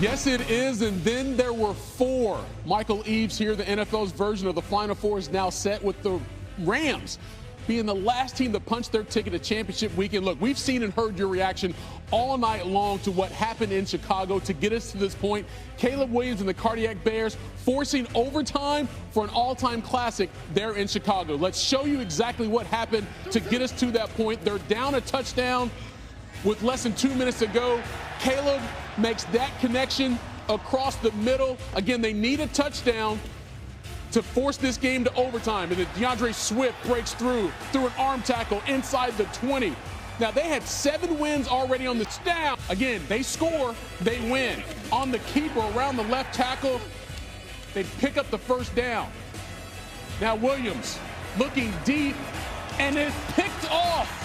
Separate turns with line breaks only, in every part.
Yes, it is. And then there were four. Michael Eaves here, the NFL's version of the Final Four, is now set with the Rams being the last team to punch their ticket to championship weekend. Look, we've seen and heard your reaction all night long to what happened in Chicago to get us to this point. Caleb Williams and the Cardiac Bears forcing overtime for an all-time classic there in Chicago. Let's show you exactly what happened to get us to that point. They're down a touchdown with less than 2 minutes to go. Caleb makes that connection across the middle. Again, they need a touchdown to force this game to overtime. And then DeAndre Swift breaks through an arm tackle inside the 20. Now, they had 7 wins already on the down. Again, they score, they win. On the keeper around the left tackle, they pick up the first down. Now, Williams looking deep, and it's picked off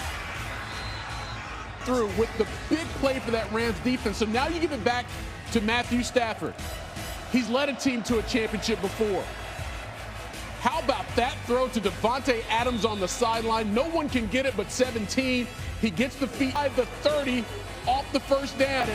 through with the big play for that Rams defense. So now you give it back to Matthew Stafford. He's led a team to a championship before. How about that throw to Davante Adams on the sideline? No one can get it but 17. He gets the feet by the 30 off the first down.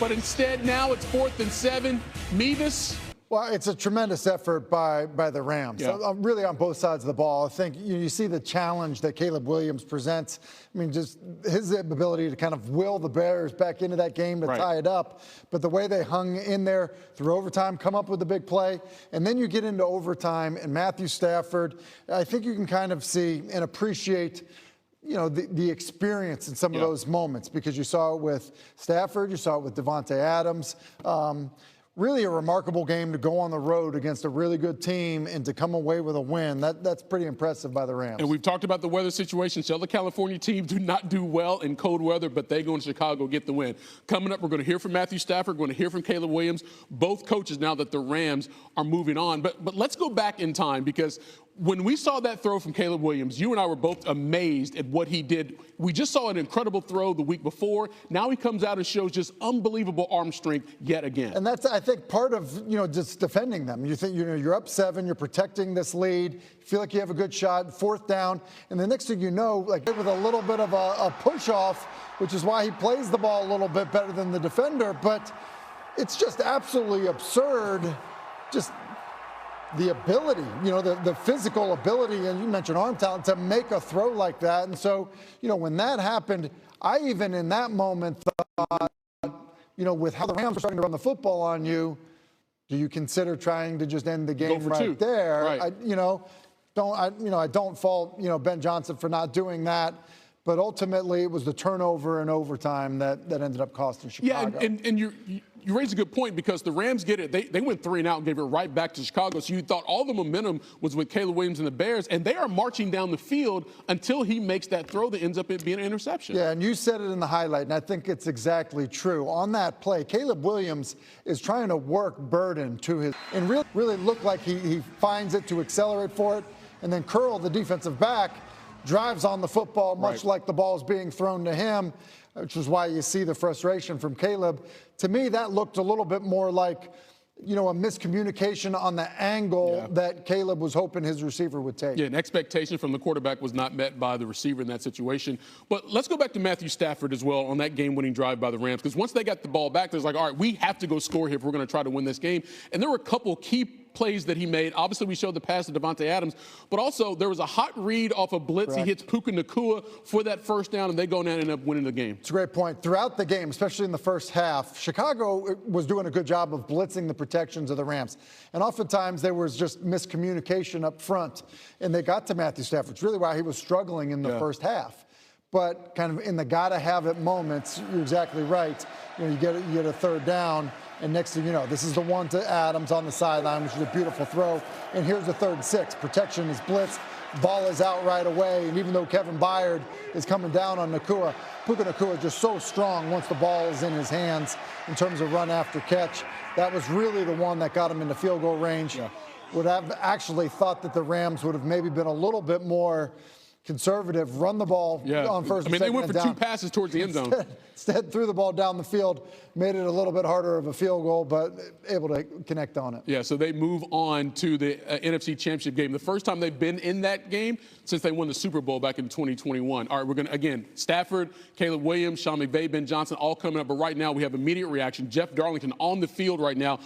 But instead now it's 4th and 7. Mevis.
Well, it's a tremendous effort by the Rams, really on both sides of the ball. I think you see the challenge that Caleb Williams presents. I mean, just his ability to kind of will the Bears back into that game to tie it up. But the way they hung in there through overtime, come up with a big play, and then you get into overtime, and Matthew Stafford, I think you can kind of see and appreciate the experience in some of those moments, because you saw it with Stafford, you saw it with Davante Adams. Really a remarkable game to go on the road against a really good team and to come away with a win. That's pretty impressive by the Rams.
And we've talked about the weather situation. So the California teams do not do well in cold weather, but they go in Chicago, get the win. Coming up, we're going to hear from Matthew Stafford. We're going to hear from Caleb Williams, both coaches now that the Rams are moving on. But let's go back in time, because when we saw that throw from Caleb Williams, you and I were both amazed at what he did. We just saw an incredible throw the week before. Now he comes out and shows just unbelievable arm strength yet again.
And that's, I think, part of, just defending them. You think, you're up 7, you're protecting this lead, you feel like you have a good shot, 4th down, and the next thing you know, like with a little bit of a push-off, which is why he plays the ball a little bit better than the defender, but it's just absolutely absurd, just the ability, the physical ability, and you mentioned arm talent, to make a throw like that. And so, when that happened, I even in that moment thought, with how the Rams are starting to run the football on you, do you consider trying to just end the game right there?
Right.
I don't fault, Ben Johnson for not doing that. But ultimately, it was the turnover in overtime that ended up costing Chicago.
Yeah, and you raise a good point, because the Rams get it. They went 3 and out and gave it right back to Chicago. So you thought all the momentum was with Caleb Williams and the Bears, and they are marching down the field until he makes that throw that ends up being an interception.
Yeah, and you said it in the highlight, and I think it's exactly true. On that play, Caleb Williams is trying to work Burden to his, and really look like he finds it to accelerate for it, and then Curl, the defensive back, drives on the football much like the ball is being thrown to him, which is why you see the frustration from Caleb. To me, that looked a little bit more like, a miscommunication on the angle that Caleb was hoping his receiver would take.
Yeah, an expectation from the quarterback was not met by the receiver in that situation. But let's go back to Matthew Stafford as well on that game-winning drive by the Rams, because once they got the ball back, there's like, all right, we have to go score here if we're going to try to win this game. And there were a couple key plays that he made. Obviously, we showed the pass to Davante Adams, but also there was a hot read off a blitz. He hits Puka Nacua for that first down, and they go down and end up winning the game.
It's a great point. Throughout the game, especially in the first half, Chicago was doing a good job of blitzing the protections of the Rams. And oftentimes there was just miscommunication up front, and they got to Matthew Stafford. It's really why he was struggling in the first half. But kind of in the gotta-have-it moments, you're exactly right. You get a 3rd down, and next thing you know, this is the one to Adams on the sideline, which is a beautiful throw. And here's the 3rd and 6. Protection is blitzed. Ball is out right away. And even though Kevin Byard is coming down on Nacua, Puka Nacua is just so strong once the ball is in his hands in terms of run after catch. That was really the one that got him into field goal range. Would have actually thought that the Rams would have maybe been a little bit more conservative, run the ball on first and second.
They went for
down.
2 passes towards the end zone.
Instead, threw the ball down the field, made it a little bit harder of a field goal, but able to connect on it.
Yeah, so they move on to the NFC Championship game. The first time they've been in that game since they won the Super Bowl back in 2021. All right, we're going to, again, Stafford, Caleb Williams, Sean McVay, Ben Johnson, all coming up. But right now we have immediate reaction. Jeff Darlington on the field right now.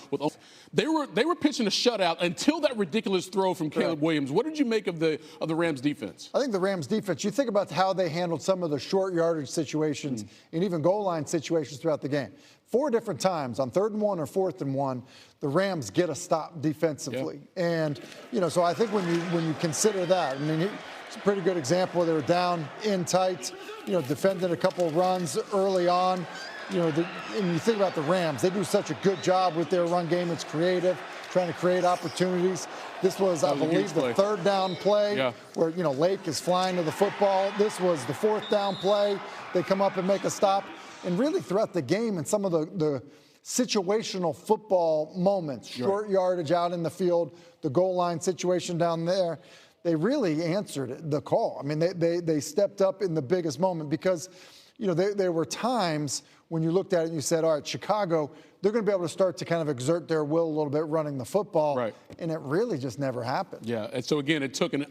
They were pitching a shutout until that ridiculous throw from Caleb Williams. What did you make of the Rams defense?
I think the Rams defense, you think about how they handled some of the short yardage situations and even goal line situations throughout the game. 4 different times on 3rd and 1 or 4th and 1, the Rams get a stop defensively. And, so I think when you consider that, it's a pretty good example. They were down in tight, defended a couple of runs early on. And you think about the Rams, they do such a good job with their run game. It's creative, trying to create opportunities. This was, I believe, the 3rd down play where, Lake is flying to the football. This was the 4th down play. They come up and make a stop. And really throughout the game and some of the situational football moments, short yardage out in the field, the goal line situation down there, they really answered the call. They stepped up in the biggest moment because, there were times when you looked at it and you said, all right, Chicago, they're going to be able to start to kind of exert their will a little bit running the football. Right. And it really just never happened. Yeah, and so again, it took an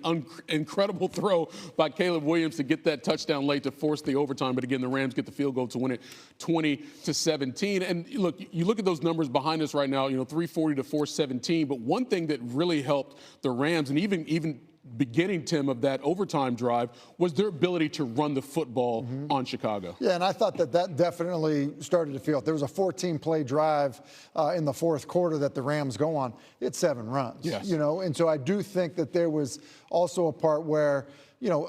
incredible throw by Caleb Williams to get that touchdown late to force the overtime. But again, the Rams get the field goal to win it 20-17. And look, you look at those numbers behind us right now, 340 to 417. But one thing that really helped the Rams, and even beginning, Tim, of that overtime drive was their ability to run the football on Chicago. Yeah, and I thought that definitely started to feel it. There was a 14-play drive in the 4th quarter that the Rams go on. It's 7 runs, and so I do think that there was also a part where,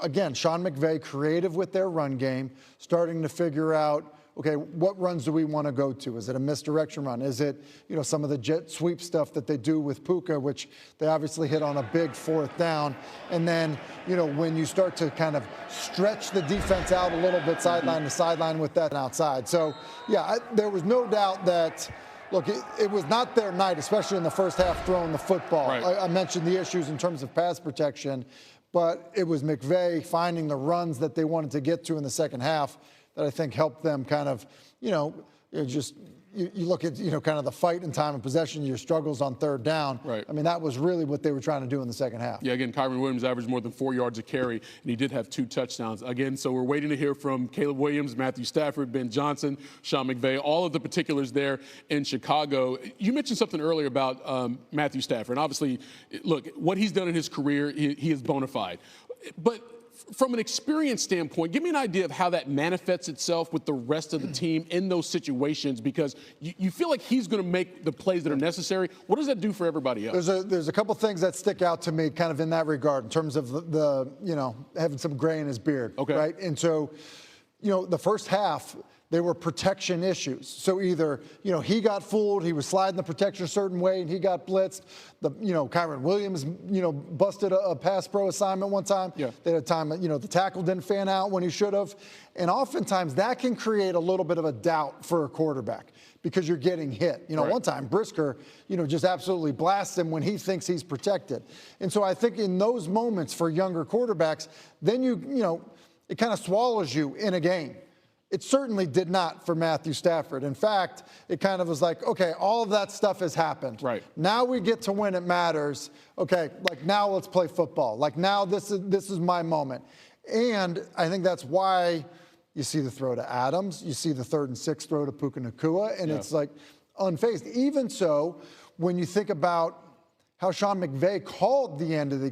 again, Sean McVay creative with their run game, starting to figure out, okay, what runs do we want to go to? Is it a misdirection run? Is it, some of the jet sweep stuff that they do with Puka, which they obviously hit on a big 4th down. And then, when you start to kind of stretch the defense out a little bit sideline to sideline with that outside. So, yeah, there was no doubt that, look, it was not their night, especially in the first half throwing the football. Right. I mentioned the issues in terms of pass protection, but it was McVay finding the runs that they wanted to get to in the second half that I think helped them kind of, you look at, kind of the fight and time of possession, your struggles on 3rd down. Right. That was really what they were trying to do in the second half. Yeah, again, Kyron Williams averaged more than 4 yards a carry, and he did have 2 touchdowns. Again, so we're waiting to hear from Caleb Williams, Matthew Stafford, Ben Johnson, Sean McVay, all of the particulars there in Chicago. You mentioned something earlier about Matthew Stafford. And obviously, look, what he's done in his career, he is bona fide. But from an experience standpoint, give me an idea of how that manifests itself with the rest of the team in those situations, because you feel like he's going to make the plays that are necessary. What does that do for everybody else? There's a couple things that stick out to me kind of in that regard in terms of the having some gray in his beard. Okay. Right. And so, the first half, there were protection issues. So either, he got fooled, he was sliding the protection a certain way, and he got blitzed. Kyron Williams, busted a pass pro assignment one time. Yeah. They had a time, the tackle didn't fan out when he should have. And oftentimes that can create a little bit of a doubt for a quarterback because you're getting hit. Right. One time Brisker, just absolutely blasts him when he thinks he's protected. And so I think in those moments for younger quarterbacks, then it kind of swallows you in a game. It certainly did not for Matthew Stafford. In fact, it kind of was like, okay, all of that stuff has happened. Right. Now we get to when it matters. Okay, like now let's play football. Like now this is my moment. And I think that's why you see the throw to Adams. You see the 3rd and 6 throw to Puka Nacua. And it's like unfazed. Even so, when you think about how Sean McVay called the end of the game,